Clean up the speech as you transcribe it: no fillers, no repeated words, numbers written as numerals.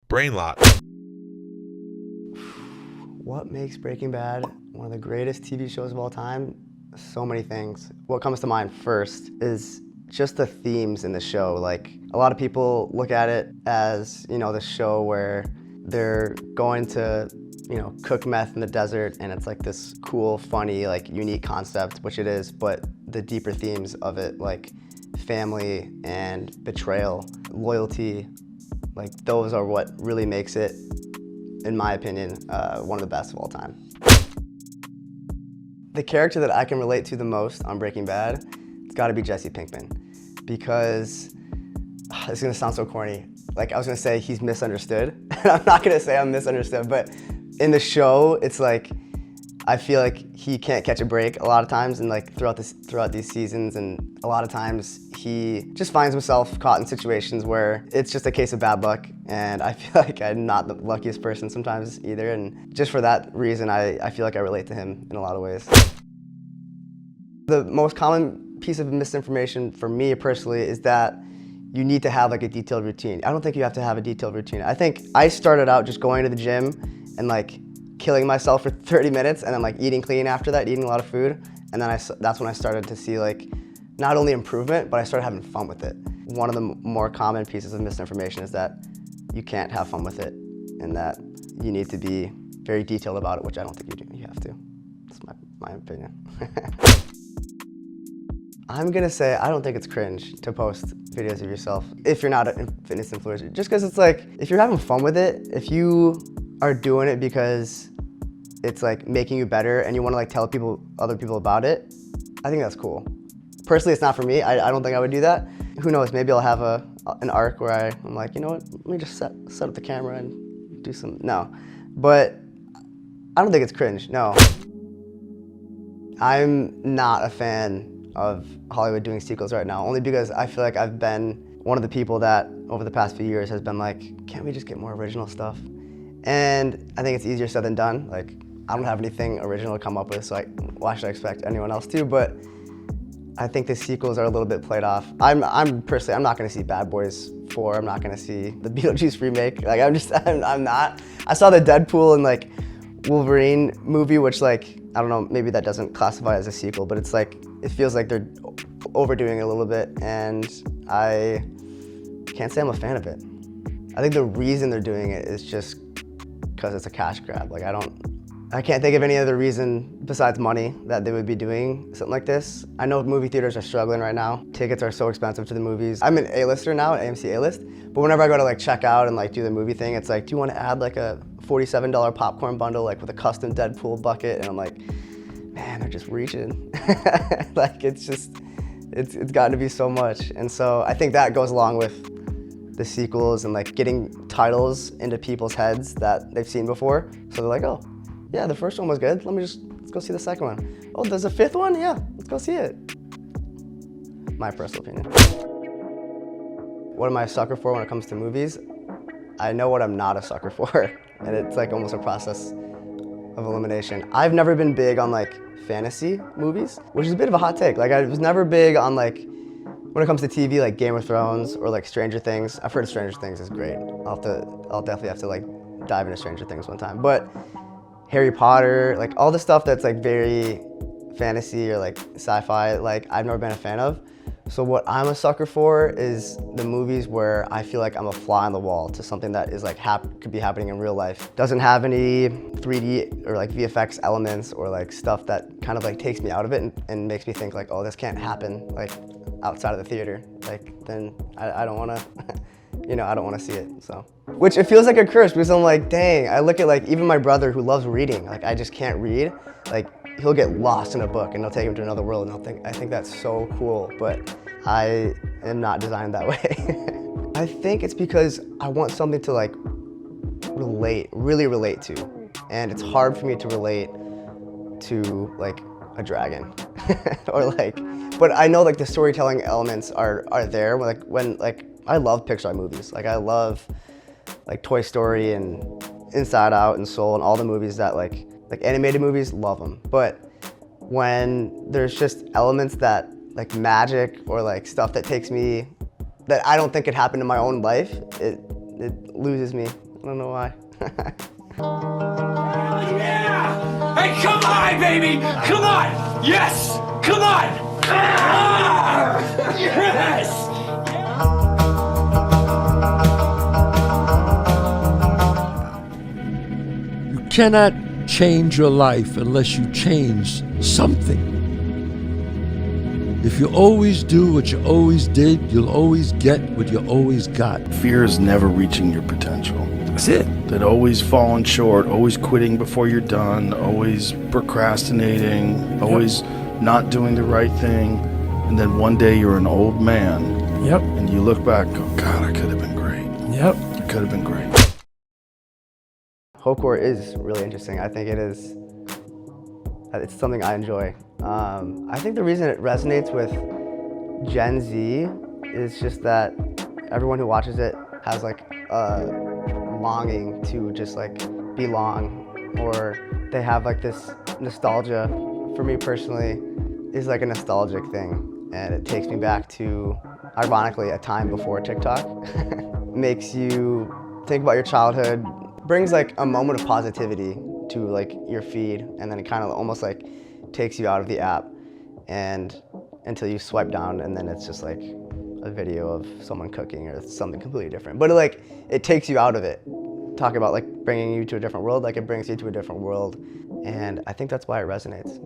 Brainlot. What makes Breaking Bad one of the greatest TV shows of all time? So many things. What comes to mind first is just the themes in the show. Like, a lot of people look at it as, the show where they're going to, cook meth in the desert, and it's like this cool, funny, like unique concept, which it is, but the deeper themes of it, like family and betrayal, loyalty, like those are what really makes it, in my opinion, one of the best of all time. The character that I can relate to the most on Breaking Bad, it's gotta be Jesse Pinkman, because it's gonna sound so corny. Like, I was gonna say he's misunderstood, and I'm not gonna say I'm misunderstood, but in the show, it's like, I feel like he can't catch a break a lot of times, and like throughout these seasons, and a lot of times he just finds himself caught in situations where it's just a case of bad luck, and I feel like I'm not the luckiest person sometimes either, and just for that reason, I feel like I relate to him in a lot of ways. The most common piece of misinformation for me personally is that you need to have like a detailed routine. I don't think you have to have a detailed routine. I think I started out just going to the gym and like killing myself for 30 minutes and then like eating clean after that, eating a lot of food. And then that's when I started to see like not only improvement, but I started having fun with it. One of the more common pieces of misinformation is that you can't have fun with it and that you need to be very detailed about it, which I don't think you do. You have to. That's my opinion. I'm gonna say I don't think it's cringe to post videos of yourself if you're not a fitness influencer. Just because it's like, if you're having fun with it, if you are doing it because it's like making you better and you want to like tell other people about it, I think that's cool. Personally, it's not for me. I don't think I would do that. Who knows, maybe I'll have an arc where I'm like, you know what, let me just set up the camera and do some, no. But I don't think it's cringe, no. I'm not a fan of Hollywood doing sequels right now, only because I feel like I've been one of the people that over the past few years has been like, can't we just get more original stuff? And I think it's easier said than done. Like, I don't have anything original to come up with, so why should I expect anyone else to? But I think the sequels are a little bit played off. I'm personally, I'm not gonna see Bad Boys 4, I'm not gonna see the Beetlejuice remake. Like, I'm not. I saw the Deadpool and like Wolverine movie, which like, I don't know, maybe that doesn't classify as a sequel, but it's like, it feels like they're overdoing it a little bit, and I can't say I'm a fan of it. I think the reason they're doing it is just because it's a cash grab. Like, I can't think of any other reason besides money that they would be doing something like this. I know movie theaters are struggling right now. Tickets are so expensive to the movies. I'm an A-lister now, an AMC A-list, but whenever I go to like check out and like do the movie thing, it's like, do you want to add like a $47 popcorn bundle like with a custom Deadpool bucket? And I'm like, man, they're just reaching. Like, it's gotten to be so much. And so I think that goes along with the sequels and like getting titles into people's heads that they've seen before. So they're like, oh, yeah, the first one was good. Let's go see the second one. Oh, there's a fifth one? Yeah, let's go see it. My personal opinion. What am I a sucker for when it comes to movies? I know what I'm not a sucker for, and it's like almost a process of elimination. I've never been big on like fantasy movies, which is a bit of a hot take. Like, I was never big on like, when it comes to TV, like Game of Thrones or like Stranger Things. I've heard Stranger Things is great. I'll definitely have to like dive into Stranger Things one time. But Harry Potter, like all the stuff that's like very fantasy or like sci-fi, like I've never been a fan of. So what I'm a sucker for is the movies where I feel like I'm a fly on the wall to something that is like could be happening in real life. Doesn't have any 3D or like VFX elements or like stuff that kind of like takes me out of it and makes me think like, oh, this can't happen like outside of the theater. Like, then I don't wanna, I don't wanna see it, so. Which it feels like a curse, because I'm like, dang, I look at like, even my brother who loves reading, like I just can't read. Like, he'll get lost in a book and they'll take him to another world and I think that's so cool, but I am not designed that way. I think it's because I want something to like really relate to. And it's hard for me to relate to like a dragon or like, but I know like the storytelling elements are there when I love Pixar movies. Like, I love like Toy Story and Inside Out and Soul and all the movies that like animated movies, love them. But when there's just elements that like magic or like stuff that takes me, that I don't think could happen in my own life, it loses me I don't know why. Hell yeah! Hey, come on, baby! Come on! Yes! Come on! Ah! Yes! You cannot change your life unless you change something. If you always do what you always did, you'll always get what you always got. Fear is never reaching your potential. That's it. That always falling short, always quitting before you're done, always procrastinating, always not doing the right thing. And then one day you're an old man. Yep. And you look back and go, God, I could have been great. Yep. I could have been great. Hopecore is really interesting. I think it's something I enjoy. I think the reason it resonates with Gen Z is just that everyone who watches it has like a longing to just like belong, or they have like this nostalgia. For me personally, is like a nostalgic thing, and it takes me back to, ironically, a time before TikTok. Makes you think about your childhood, brings like a moment of positivity to like your feed, and then it kind of almost like takes you out of the app and until you swipe down, and then it's just like a video of someone cooking or something completely different. But it takes you out of it. Talk about like bringing you to a different world, like it brings you to a different world, and I think that's why it resonates.